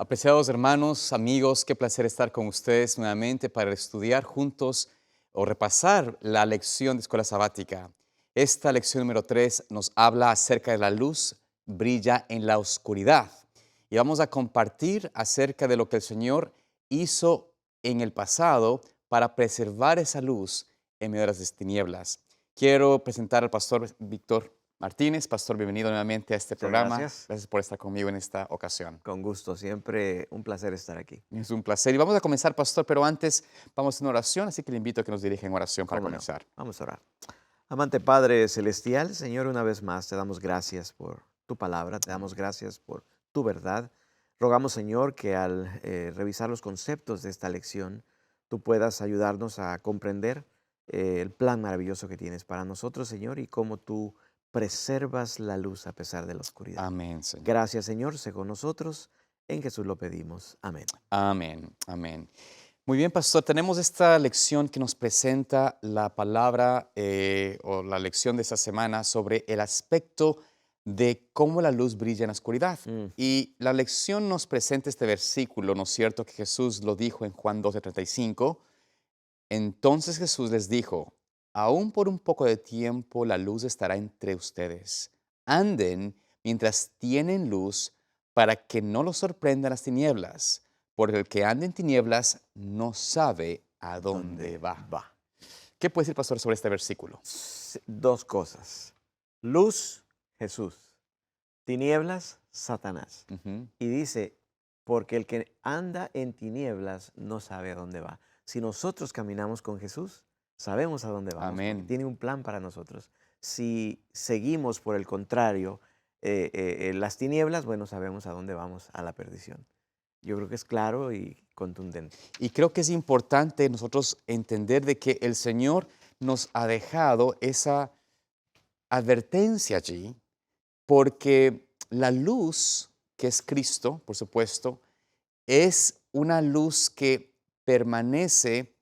Apreciados hermanos, amigos, qué placer estar con ustedes nuevamente para estudiar juntos o repasar la lección de escuela sabática. Esta lección número 3 nos habla acerca de la luz brilla en la oscuridad. Y vamos a compartir acerca de lo que el Señor hizo en el pasado para preservar esa luz en medio de las tinieblas. Quiero presentar al pastor Víctor Martínez. Pastor, bienvenido nuevamente a este Muchas programa. gracias. Gracias por estar conmigo en esta ocasión. Con gusto, siempre un placer estar aquí. Es un placer. Y vamos a comenzar, pastor, pero antes vamos a una oración, así que le invito a que nos dirija en oración para ¿Cómo no? comenzar. Vamos a orar. Amante Padre Celestial, Señor, una vez más te damos gracias por tu palabra, te damos Amén. gracias por tu verdad. Rogamos, Señor, que al revisar los conceptos de esta lección, tú puedas ayudarnos a comprender el plan maravilloso que tienes para nosotros, Señor, y cómo tú preservas la luz a pesar de la oscuridad. Amén, Señor. Gracias, Señor, sé con nosotros. En Jesús lo pedimos. Amén. Amén. Amén. Muy bien, pastor. Tenemos esta lección que nos presenta la palabra o la lección de esta semana sobre el aspecto de cómo la luz brilla en la oscuridad. Mm, Y la lección nos presenta este versículo, ¿no es cierto? Que Jesús lo dijo en Juan 12:35. Entonces Jesús les dijo, aún por un poco de tiempo la luz estará entre ustedes. Anden mientras tienen luz para que no los sorprendan las tinieblas, porque el que anda en tinieblas no sabe a dónde ¿Dónde va. va? ¿Qué puede decir, pastor, sobre este versículo? Dos cosas. Luz, Jesús. Tinieblas, Satanás. Ujú. Y dice, porque el que anda en tinieblas no sabe a dónde va. Si nosotros caminamos con Jesús, sabemos a dónde vamos, porque Amén. tiene un plan para nosotros. Si seguimos, por el contrario, las tinieblas, bueno, sabemos a dónde vamos, a la perdición. Yo creo que es claro y contundente. Y creo que es importante nosotros entender de que el Señor nos ha dejado esa advertencia allí, porque la luz, que es Cristo, por supuesto, es una luz que permanece,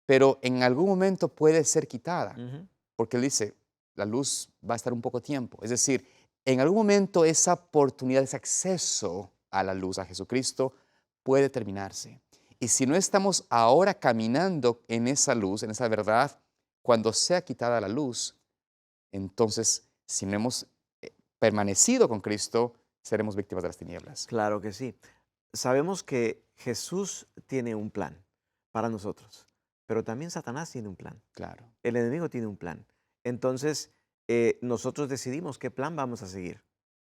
pero en algún momento puede ser quitada, Ujú. porque él dice, la luz va a estar un poco tiempo. Es decir, en algún momento esa oportunidad, ese acceso a la luz, a Jesucristo, puede terminarse. Y si no estamos ahora caminando en esa luz, en esa verdad, cuando sea quitada la luz, entonces, si no hemos permanecido con Cristo, seremos víctimas de las tinieblas. Claro que sí. Sabemos que Jesús tiene un plan para nosotros, pero también Satanás tiene un plan. Claro. El enemigo tiene un plan. Entonces, nosotros decidimos qué plan vamos a seguir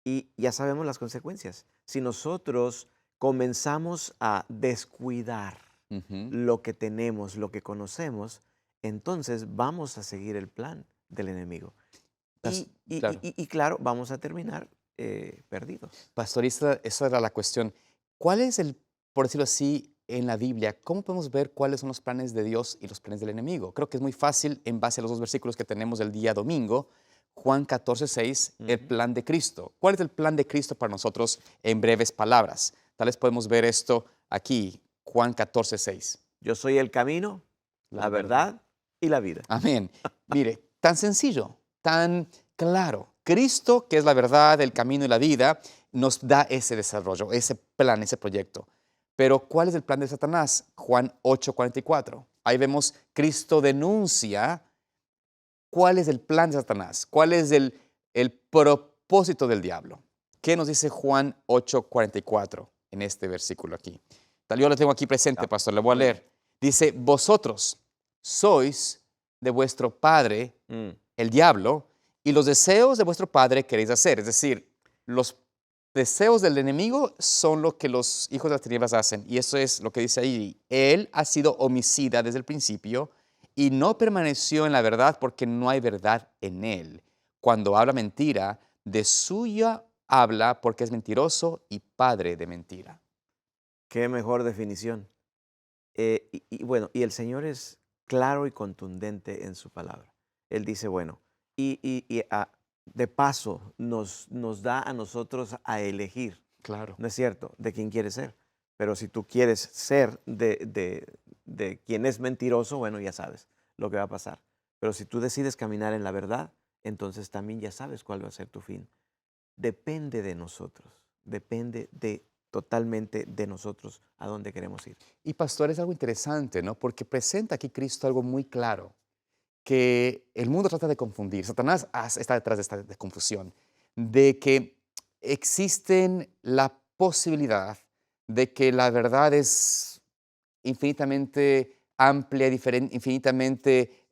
y ya sabemos las consecuencias. Si nosotros comenzamos a descuidar Ujú. lo que tenemos, lo que conocemos, entonces vamos a seguir el plan del enemigo. Claro. Y claro, vamos a terminar perdidos. Pastorista, esa era la cuestión. ¿Cuál es el, por decirlo así, en la Biblia, cómo podemos ver cuáles son los planes de Dios y los planes del enemigo? Creo que es muy fácil en base a los dos versículos que tenemos del día domingo, Juan 14:6, el Ujú. plan de Cristo. ¿Cuál es el plan de Cristo para nosotros en breves palabras? Tal vez podemos ver esto aquí, Juan 14:6. Yo soy el camino, La la verdad. verdad y la vida. Amén. Mire, tan sencillo, tan claro. Cristo, que es la verdad, el camino y la vida, nos da ese desarrollo, ese plan, ese proyecto. Pero ¿cuál es el plan de Satanás? Juan 8:44. Ahí vemos Cristo denuncia cuál es el plan de Satanás, cuál es el propósito del diablo. ¿Qué nos dice Juan 8:44 en este versículo aquí? Tal, yo lo tengo aquí presente, Ah, pastor, le voy a muy bien. leer. Dice, vosotros sois de vuestro padre Mm, el diablo, y los deseos de vuestro padre queréis hacer. Es decir, los deseos del enemigo son lo que los hijos de las tinieblas hacen. Y eso es lo que dice ahí. Él ha sido homicida desde el principio y no permaneció en la verdad porque no hay verdad en él. Cuando habla mentira, de suya habla porque es mentiroso y padre de mentira. qué mejor definición. Y bueno, y el Señor es claro y contundente en su palabra. Él dice, bueno, de paso nos da a nosotros a elegir, Claro. ¿no es cierto?, de quién quieres ser. Pero si tú quieres ser de quien es mentiroso, bueno, ya sabes lo que va a pasar. Pero si tú decides caminar en la verdad, entonces también ya sabes cuál va a ser tu fin. Depende de nosotros, depende de totalmente de nosotros a dónde queremos ir. Y pastor, es algo interesante, ¿no? Porque presenta aquí Cristo algo muy claro, que el mundo trata de confundir. Satanás está detrás de esta de confusión, de que existen la posibilidad de que la verdad es infinitamente amplia, infinitamente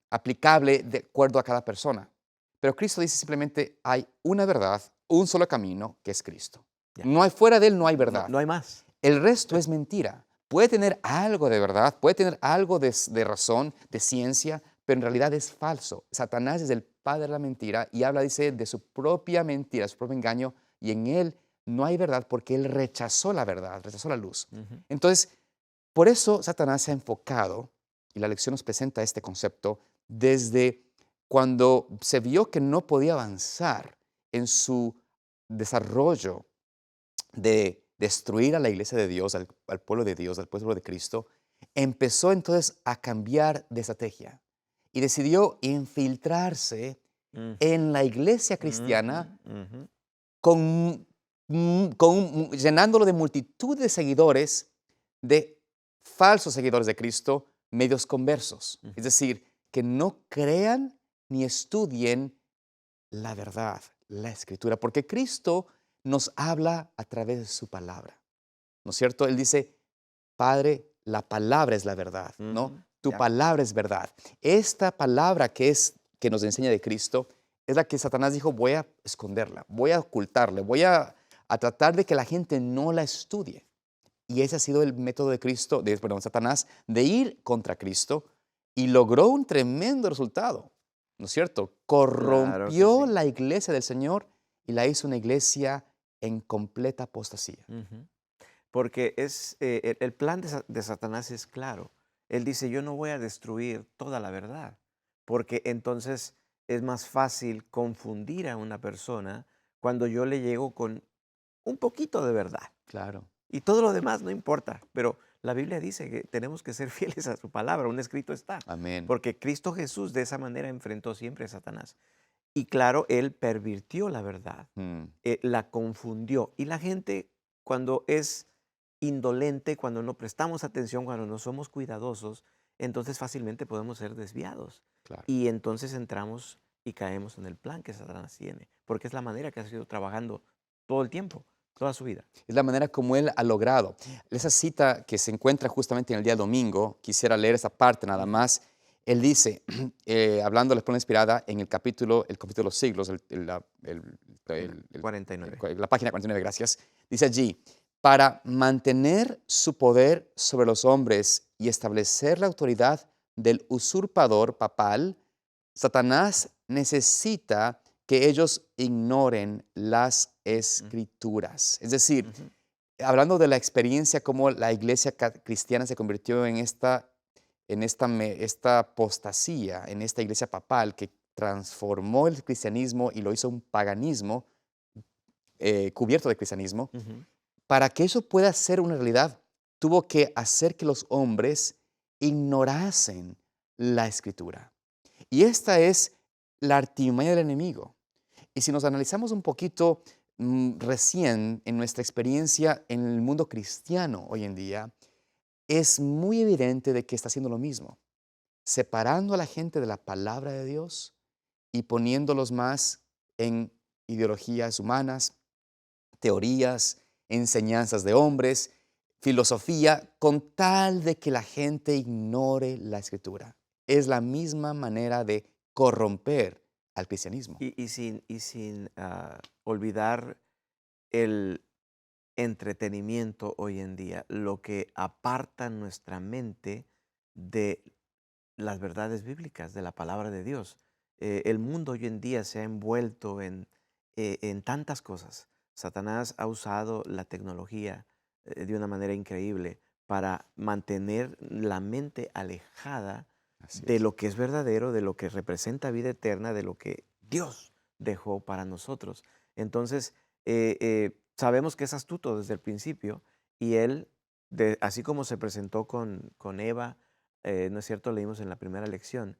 aplicable de acuerdo a cada persona. Pero Cristo dice simplemente, hay una verdad, un solo camino, que es Cristo. Ya. No hay fuera de él, no hay No, verdad. no hay más. El resto es mentira. Puede tener algo de verdad, puede tener algo de razón, de ciencia, pero en realidad es falso. Satanás es el padre de la mentira y habla, dice, de su propia mentira, su propio engaño, y en él no hay verdad porque él rechazó la verdad, rechazó la luz. Ujú. Entonces, por eso Satanás se ha enfocado, y la lección nos presenta este concepto, desde cuando se vio que no podía avanzar en su desarrollo de destruir a la iglesia de Dios, al pueblo de Dios, al pueblo de Cristo, empezó entonces a cambiar de estrategia y decidió infiltrarse Mm, en la iglesia ujú, cristiana ujú. con, llenándolo de multitud de seguidores, de falsos seguidores de Cristo, medios conversos. Ujú. Es decir, que no crean ni estudien la verdad, la escritura, porque Cristo nos habla a través de su palabra, ¿no es cierto? Él dice, Padre, la palabra es la verdad, ¿no? Ujú. Tu Ya. palabra es verdad. Esta palabra que nos enseña de Cristo es la que Satanás dijo, voy a esconderla, voy a ocultarla, a tratar de que la gente no la estudie. Y ese ha sido el método de Cristo, perdón, Satanás, de ir contra Cristo y logró un tremendo resultado, ¿no es cierto? Claro que Corrompió sí. la iglesia del Señor y la hizo una iglesia en completa apostasía. Ujú. Porque el plan de Satanás es claro. Él dice, yo no voy a destruir toda la verdad, porque entonces es más fácil confundir a una persona cuando yo le llego con un poquito de verdad. Claro. Y todo lo demás no importa, pero la Biblia dice que tenemos que ser fieles a su palabra, un escrito está, Amén. porque Cristo Jesús de esa manera enfrentó siempre a Satanás. Y claro, él pervirtió la verdad, Mm, la confundió. Y la gente cuando es indolente, cuando no prestamos atención, cuando no somos cuidadosos, entonces fácilmente podemos ser desviados. claro. Y entonces entramos y caemos en el plan que Satanás tiene, porque es la manera que ha sido trabajando todo el tiempo, toda su vida. Es la manera como él ha logrado. Esa cita que se encuentra justamente en el día domingo, quisiera leer esa parte nada Ujú. más. Él dice, hablando de la escuela inspirada, en el capítulo de los siglos, El 49. la página 49, gracias, dice allí, para mantener su poder sobre los hombres y establecer la autoridad del usurpador papal, Satanás necesita que ellos ignoren las Mm, escrituras. Es decir, ujú, hablando de la experiencia, cómo la iglesia cristiana se convirtió en esta apostasía, en esta iglesia papal que transformó el cristianismo y lo hizo un paganismo cubierto de cristianismo, ujú. para que eso pueda ser una realidad, tuvo que hacer que los hombres ignorasen la escritura. Y esta es la artimaña del enemigo. Y si nos analizamos un poquito recién en nuestra experiencia en el mundo cristiano hoy en día, es muy evidente de que está haciendo lo mismo, separando a la gente de la palabra de Dios y poniéndolos más en ideologías humanas, teorías, enseñanzas de hombres, filosofía, con tal de que la gente ignore la escritura. Es la misma manera de corromper al cristianismo. Y sin olvidar el entretenimiento hoy en día, lo que aparta nuestra mente de las verdades bíblicas, de la palabra de Dios. El mundo hoy en día se ha envuelto en tantas cosas. Satanás ha usado la tecnología de una manera increíble para mantener la mente alejada Así de es. lo que es verdadero, de lo que representa vida eterna, de lo que Dios dejó para nosotros. Entonces, sabemos que es astuto desde el principio y él, así como se presentó con Eva, ¿no es cierto? Leímos en la primera lección.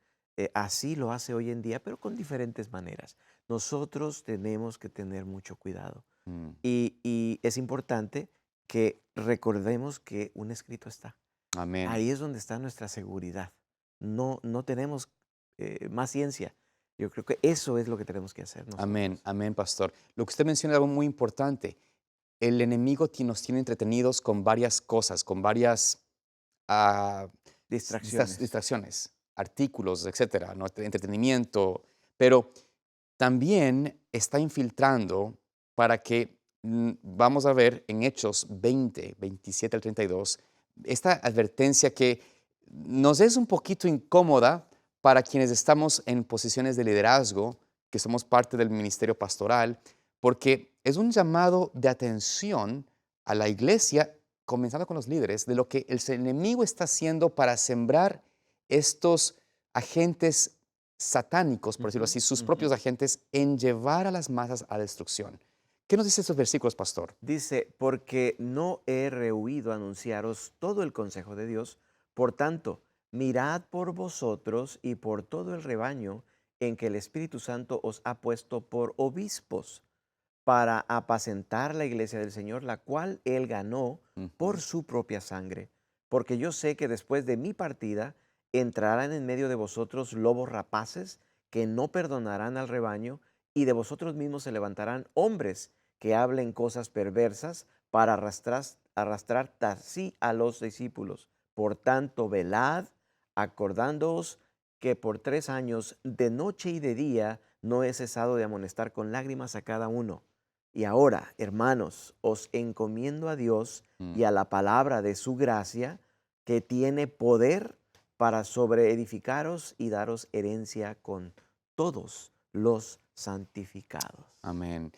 Así lo hace hoy en día, pero con diferentes maneras. Nosotros tenemos que tener mucho cuidado, Mm. Y es importante que recordemos que un escrito está. Amén. Ahí es donde está nuestra seguridad. No tenemos más ciencia. Yo creo que eso es lo que tenemos que hacer Amén. nosotros. Amén, pastor. Lo que usted menciona es algo muy importante. El enemigo nos tiene entretenidos con varias cosas, con varias ah, Distracciones. distracciones, artículos, etcétera, ¿no? Entretenimiento, pero también está infiltrando para que, vamos a ver en Hechos 20, 27 al 32, esta advertencia que nos es un poquito incómoda para quienes estamos en posiciones de liderazgo, que somos parte del ministerio pastoral, porque es un llamado de atención a la iglesia, comenzando con los líderes, de lo que el enemigo está haciendo para sembrar estos agentes satánicos, por decirlo Ujú, así, sus ujú. propios agentes, en llevar a las masas a destrucción. ¿Qué nos dicen estos versículos, pastor? Dice, porque no he rehuido anunciaros todo el consejo de Dios, por tanto, mirad por vosotros y por todo el rebaño en que el Espíritu Santo os ha puesto por obispos, para apacentar la iglesia del Señor, la cual él ganó por Ujú. su propia sangre. Porque yo sé que después de mi partida entrarán en medio de vosotros lobos rapaces que no perdonarán al rebaño, y de vosotros mismos se levantarán hombres que hablen cosas perversas para arrastrar tras sí a los discípulos. Por tanto, velad, acordándoos que por 3 años, de noche y de día, no he cesado de amonestar con lágrimas a cada uno. Y ahora, hermanos, os encomiendo a Dios Mm. y a la palabra de su gracia, que tiene poder para sobreedificaros y daros herencia con todos los santificados. Amén.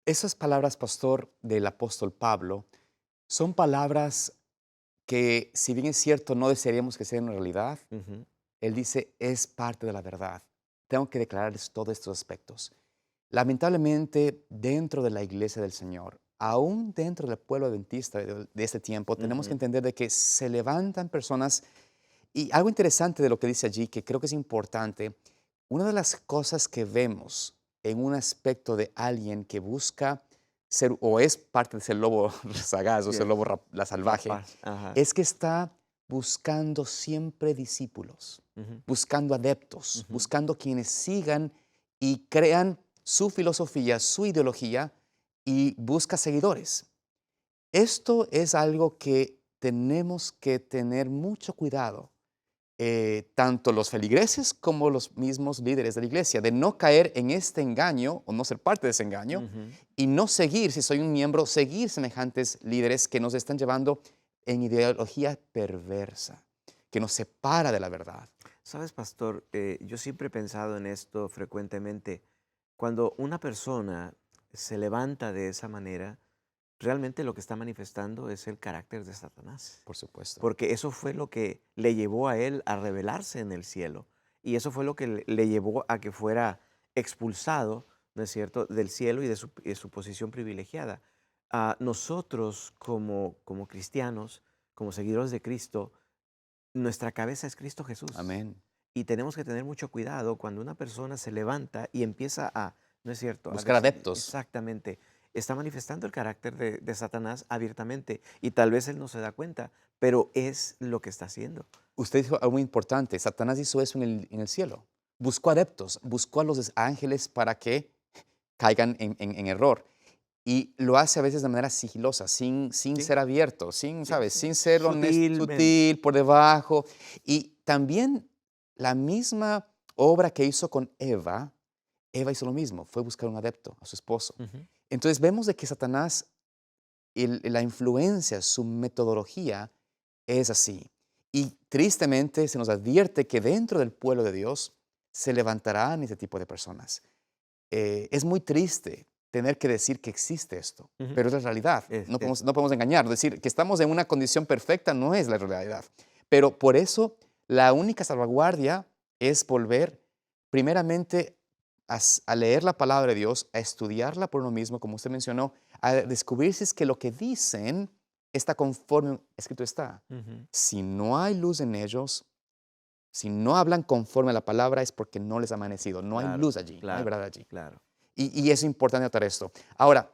Esas palabras, pastor, del apóstol Pablo, son palabras que, si bien es cierto, no desearíamos que sean realidad, Ujú, él dice, es parte de la verdad. Tengo que declararles todos estos aspectos. Lamentablemente, dentro de la iglesia del Señor, aún dentro del pueblo adventista de este tiempo, tenemos que ujú, entender de que se levantan personas. Y algo interesante de lo que dice allí, que creo que es importante, una de las cosas que vemos en un aspecto de alguien que busca ser o es parte de ese lobo sagaz o ese yes, lobo la salvaje, rapaz, ajá, es que está buscando siempre discípulos, ujú, buscando adeptos, ujú. buscando quienes sigan y crean su filosofía, su ideología y busca seguidores. Esto es algo que tenemos que tener mucho cuidado, tanto los feligreses como los mismos líderes de la iglesia, de no caer en este engaño o no ser parte de ese engaño Ujú. y no seguir, si soy un miembro, seguir semejantes líderes que nos están llevando en ideología perversa, que nos separa de la verdad. Sabes, pastor, yo siempre he pensado en esto frecuentemente. Cuando una persona se levanta de esa manera, realmente lo que está manifestando es el carácter de Satanás. Por supuesto. Porque eso fue lo que le llevó a él a rebelarse en el cielo. Y eso fue lo que le llevó a que fuera expulsado, ¿no es cierto?, del cielo y de su posición privilegiada. Nosotros como cristianos, como seguidores de Cristo, nuestra cabeza es Cristo Jesús. Amén. Y tenemos que tener mucho cuidado cuando una persona se levanta y empieza a, ¿no es cierto?, a Buscar decir adeptos. exactamente, está manifestando el carácter de Satanás abiertamente y tal vez él no se da cuenta, pero es lo que está haciendo. Usted dijo algo muy importante. Satanás hizo eso en el cielo. Buscó adeptos, buscó a los ángeles para que caigan en error. Y lo hace a veces de manera sigilosa, sin Sí, ser abierto, sin, sí, ¿sabes? sí. Sin ser honesto, Sutilmente. sutil, por debajo. Y también la misma obra que hizo con Eva, Eva hizo lo mismo, fue buscar un adepto, a su esposo. Ujú, Entonces vemos de que Satanás, la influencia, su metodología es así. Y tristemente se nos advierte que dentro del pueblo de Dios se levantarán ese tipo de personas. Es muy triste tener que decir que existe esto, ujú. pero es la realidad. Es, No es, podemos, no podemos engañar. Decir que estamos en una condición perfecta no es la realidad. Pero por eso la única salvaguardia es volver primeramente a leer la palabra de Dios, a estudiarla por uno mismo, como usted mencionó, a descubrir si es que lo que dicen está conforme escrito está. ujú. Si no hay luz en ellos, si no hablan conforme a la palabra es porque no les ha amanecido. No hay Claro, luz allí, no hay claro, verdad allí. claro. Y es importante notar esto. Ahora,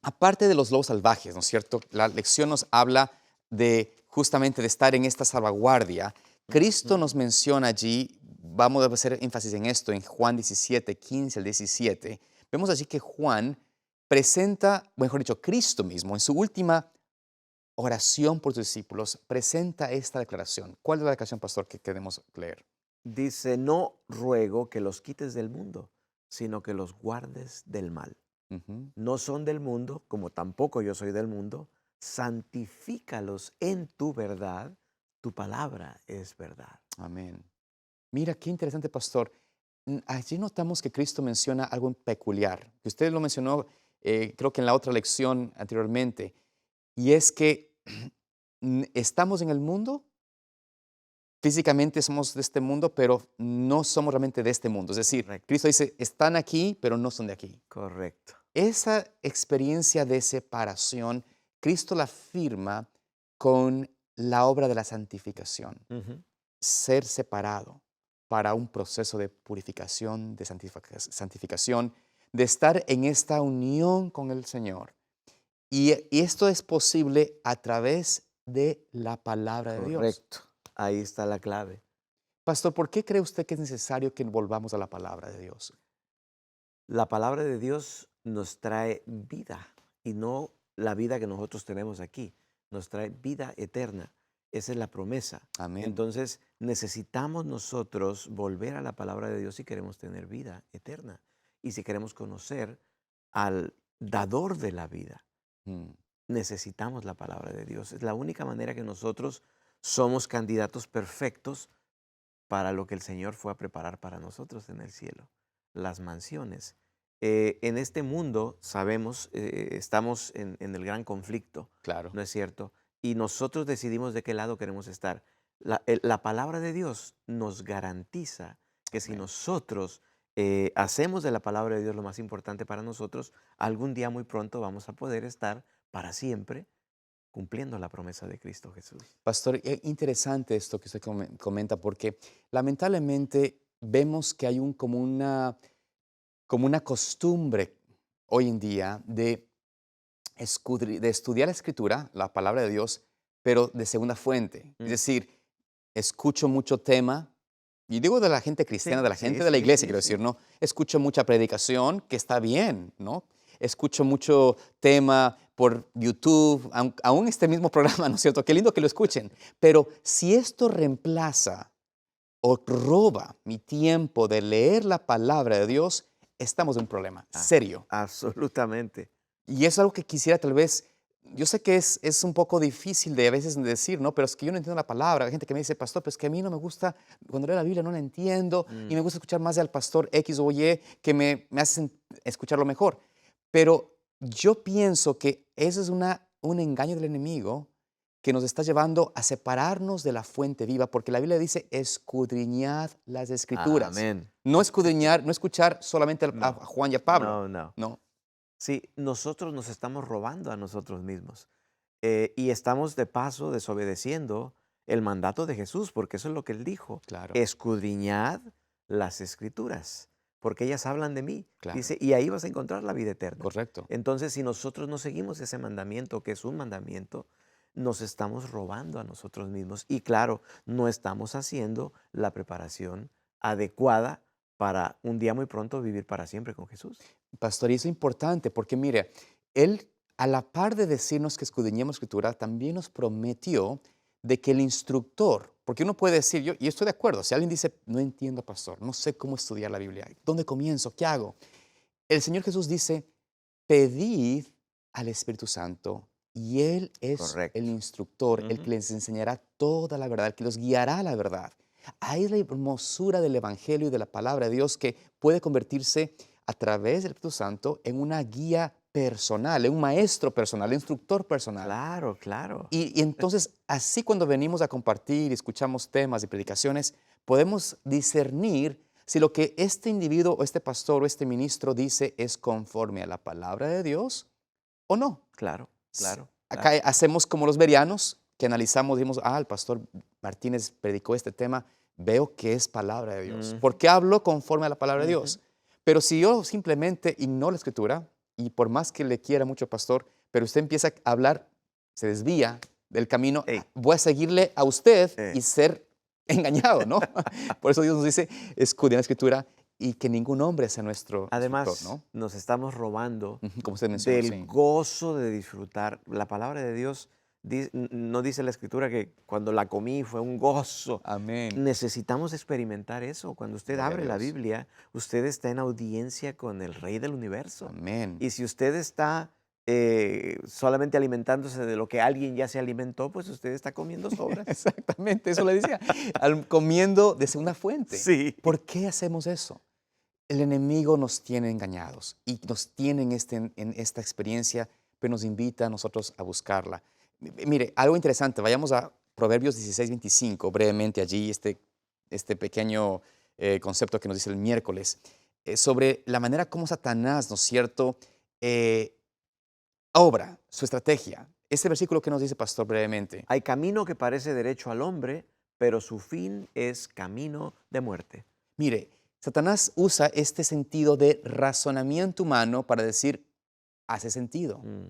aparte de los lobos salvajes, ¿no es cierto? La lección nos habla de justamente de estar en esta salvaguardia. Cristo Ujú. nos menciona allí, vamos a hacer énfasis en esto, en Juan 17, 15 al 17. Vemos allí que Juan presenta, mejor dicho, Cristo mismo, en su última oración por sus discípulos, presenta esta declaración. ¿Cuál es la declaración, pastor, que queremos leer? Dice, no ruego que los quites del mundo, sino que los guardes del mal. Ujú. No son del mundo, como tampoco yo soy del mundo. Santifícalos en tu verdad. Tu palabra es verdad. Amén. Mira, qué interesante, pastor. Allí notamos que Cristo menciona algo peculiar, que usted lo mencionó, creo que en la otra lección anteriormente, y es que estamos en el mundo, físicamente somos de este mundo, pero no somos realmente de este mundo. Es decir, Correcto, Cristo dice, están aquí, pero no son de aquí. correcto. Esa experiencia de separación, Cristo la firma con la obra de la santificación. Ujú. Ser separado para un proceso de purificación, de santificación, de estar en esta unión con el Señor. Y esto es posible a través de la palabra de Dios. Correcto. Ahí está la clave. Pastor, ¿por qué cree usted que es necesario que volvamos a la palabra de Dios? La palabra de Dios nos trae vida y no la vida que nosotros tenemos aquí. Nos trae vida eterna. Esa es la promesa. Amén. Entonces necesitamos nosotros volver a la palabra de Dios si queremos tener vida eterna y si queremos conocer al dador de la vida. Mm. Necesitamos la palabra de Dios. Es la única manera que nosotros somos candidatos perfectos para lo que el Señor fue a preparar para nosotros en el cielo, las mansiones. En este mundo, sabemos, estamos en el gran conflicto, Claro. ¿no es cierto? Y nosotros decidimos de qué lado queremos estar. La palabra de Dios nos garantiza que si Amén. nosotros hacemos de la palabra de Dios lo más importante para nosotros, algún día muy pronto vamos a poder estar para siempre cumpliendo la promesa de Cristo Jesús. Pastor, interesante esto que usted comenta, porque lamentablemente vemos que hay como una costumbre hoy en día de, de estudiar la escritura, la palabra de Dios, pero de segunda fuente. Es Mm. decir, escucho mucho tema, y digo de la gente cristiana, Sí, de la sí, gente de la sí, iglesia, sí, quiero decir, sí. ¿no? Escucho mucha predicación, que está bien, ¿no? Escucho mucho tema por YouTube, aún este mismo programa, ¿no es cierto? Qué lindo que lo escuchen. Pero si esto reemplaza o roba mi tiempo de leer la palabra de Dios, estamos en un problema Ah, serio. absolutamente. Y es algo que quisiera tal vez, yo sé que es un poco difícil de a veces decir, ¿no? Pero es que yo no entiendo la palabra. Hay gente que me dice, pastor, pues que a mí no me gusta, cuando leo la Biblia no la entiendo y Mm, me gusta escuchar más al pastor X o Y que me hacen escucharlo mejor. Pero yo pienso que ese es un engaño del enemigo que nos está llevando a separarnos de la fuente viva, porque la Biblia dice, escudriñad las escrituras. amén. No escudriñar, no escuchar solamente a No, Juan y a Pablo, no, no. no, Sí, nosotros nos estamos robando a nosotros mismos y estamos de paso desobedeciendo el mandato de Jesús, porque eso es lo que él dijo. claro, Escudriñad las escrituras, porque ellas hablan de mí. claro, Dice, y ahí vas a encontrar la vida eterna. correcto. Entonces, si nosotros no seguimos ese mandamiento, que es un mandamiento, nos estamos robando a nosotros mismos. Y claro, no estamos haciendo la preparación adecuada para un día muy pronto vivir para siempre con Jesús. Pastor, y eso es importante porque mire, Él, a la par de decirnos que escudriñemos escritura, también nos prometió de que el instructor, porque uno puede decir, yo, y estoy de acuerdo, si alguien dice, no entiendo, pastor, no sé cómo estudiar la Biblia, ¿dónde comienzo? ¿Qué hago? El Señor Jesús dice, pedid al Espíritu Santo y Él es el Correcto. instructor, el que Ujú. les enseñará toda la verdad, el que los guiará a la verdad. Ahí es la hermosura del Evangelio y de la palabra de Dios que puede convertirse a través del Espíritu Santo en una guía personal, en un maestro personal, un instructor personal. Claro, claro. Y entonces, así cuando venimos a compartir y escuchamos temas y predicaciones, podemos discernir si lo que este individuo o este pastor o este ministro dice es conforme a la palabra de Dios o no. Claro, S- claro, Acá claro. hacemos como los bereanos, que analizamos, decimos, el pastor Martínez predicó este tema, veo que es palabra de Dios, Ujú, porque hablo conforme a la palabra de ujú. Dios. Pero si yo simplemente ignoro la escritura, y por más que le quiera mucho, pastor, pero usted empieza a hablar, se desvía del camino, Ey, voy a seguirle a usted eh. y ser engañado, ¿no? Por eso Dios nos dice, escudriñad la Escritura y que ningún hombre sea nuestro instructor, Además, ¿no? nos estamos robando Ujú, como usted mencionó, del sí. gozo de disfrutar. La palabra de Dios no dice la Escritura que cuando la comí fue un gozo. Amén. Necesitamos experimentar eso. Cuando usted Gloria a abre la Dios. Biblia, usted está en audiencia con el Rey del Universo. Amén. Y si usted está solamente alimentándose de lo que alguien ya se alimentó, pues usted está comiendo sobras. Exactamente, eso le decía. Comiendo desde una fuente. Sí. ¿Por qué hacemos eso? El enemigo nos tiene engañados y nos tiene en esta experiencia, pero nos invita a nosotros a buscarla. Mire, algo interesante, vayamos a Proverbios 16:25, brevemente allí, este pequeño concepto que nos dice el miércoles, sobre la manera como Satanás, ¿no es cierto?, eh, obra su estrategia. Este versículo que nos dice, pastor, brevemente. Hay camino que parece derecho al hombre, pero su fin es camino de muerte. Mire, Satanás usa este sentido de razonamiento humano para decir, hace sentido, Mm,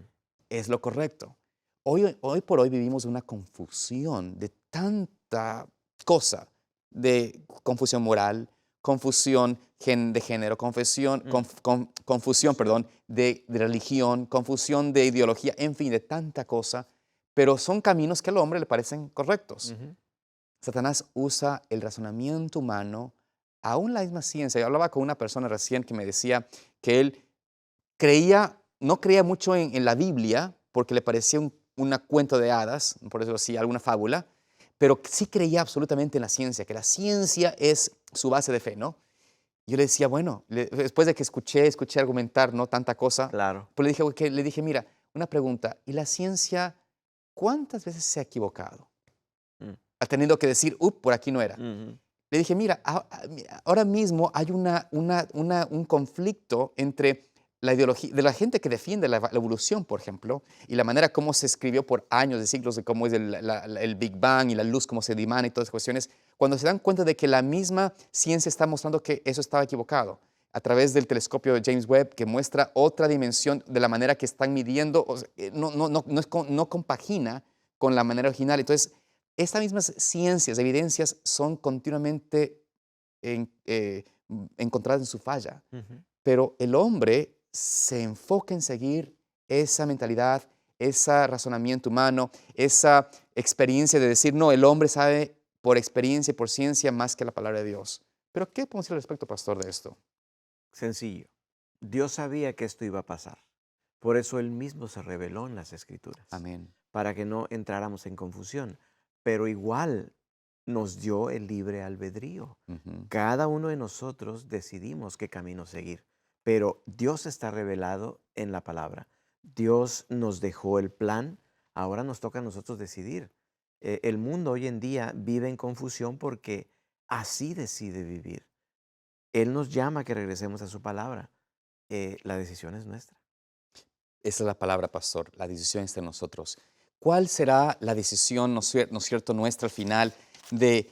es lo correcto. Hoy por hoy vivimos una confusión de tanta cosa, de confusión moral, confusión de género, mm, confusión, perdón, de religión, confusión de ideología, en fin, de tanta cosa, pero son caminos que al hombre le parecen correctos. ujú. Satanás usa el razonamiento humano, aún la misma ciencia. Yo hablaba con una persona recién que me decía que él no creía mucho en la Biblia porque le parecía una cuento de hadas, por eso así, alguna fábula, pero sí creía absolutamente en la ciencia, que la ciencia es su base de fe, ¿no? Yo le decía, bueno, después de que escuché argumentar, ¿no? Tanta cosa, Claro. pues le dije, mira, una pregunta, ¿y la ciencia cuántas veces se ha equivocado? Mm, Ha tenido que decir, por aquí no era. ujú, Le dije, mira, ahora mismo hay un conflicto entre la ideología de la gente que defiende la evolución, por ejemplo, y la manera como se escribió por años, de siglos, de cómo es el Big Bang y la luz, cómo se dimana y todas esas cuestiones, cuando se dan cuenta de que la misma ciencia está mostrando que eso estaba equivocado, a través del telescopio de James Webb, que muestra otra dimensión de la manera que están midiendo, o sea, no compagina con la manera original. Entonces, estas mismas ciencias, evidencias, son continuamente encontradas en su falla, ujú. pero el hombre se enfoca en seguir esa mentalidad, ese razonamiento humano, esa experiencia de decir, no, el hombre sabe por experiencia y por ciencia más que la palabra de Dios. Pero, ¿qué podemos decir al respecto, pastor, de esto? Sencillo. Dios sabía que esto iba a pasar. Por eso Él mismo se reveló en las Escrituras, Amén. para que no entráramos en confusión. Pero igual nos dio el libre albedrío. Ujú. Cada uno de nosotros decidimos qué camino seguir. Pero Dios está revelado en la palabra. Dios nos dejó el plan. Ahora nos toca a nosotros decidir. El mundo hoy en día vive en confusión porque así decide vivir. Él nos llama a que regresemos a su palabra. La decisión es nuestra. Esa es la palabra, pastor. La decisión está en nosotros. ¿Cuál será la decisión, no es cierto, nuestra al final de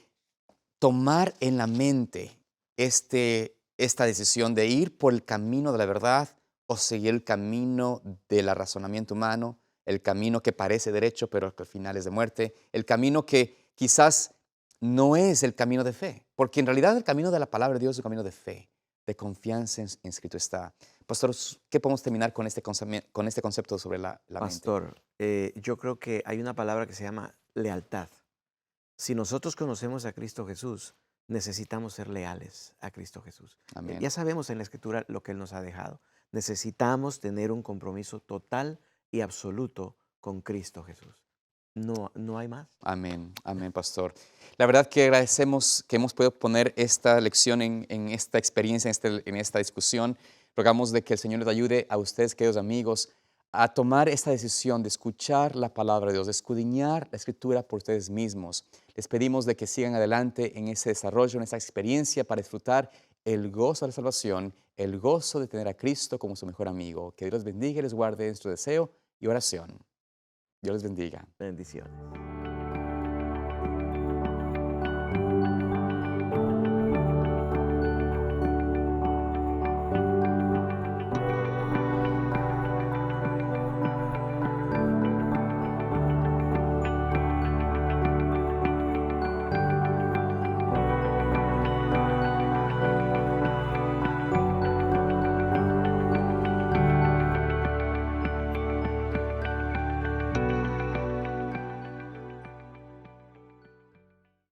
tomar en la mente esta decisión de ir por el camino de la verdad o seguir el camino del razonamiento humano, el camino que parece derecho pero que al final es de muerte, el camino que quizás no es el camino de fe? Porque en realidad el camino de la palabra de Dios es un camino de fe, de confianza en escrito está. Pastor, ¿qué podemos terminar con con este concepto sobre la mente? Pastor, yo creo que hay una palabra que se llama lealtad. Si nosotros conocemos a Cristo Jesús, necesitamos ser leales a Cristo Jesús. Ya Amén. sabemos en la Escritura lo que Él nos ha dejado. Necesitamos tener un compromiso total y absoluto con Cristo Jesús. No, no hay más. Amén, amén, pastor. La verdad que agradecemos que hemos podido poner esta lección en esta experiencia, en esta discusión. Rogamos de que el Señor les ayude a ustedes, queridos amigos, a tomar esta decisión de escuchar la palabra de Dios, de escudriñar la Escritura por ustedes mismos. Les pedimos de que sigan adelante en ese desarrollo, en esa experiencia para disfrutar el gozo de la salvación, el gozo de tener a Cristo como su mejor amigo. Que Dios les bendiga y les guarde en su deseo y oración. Dios les bendiga. Bendiciones.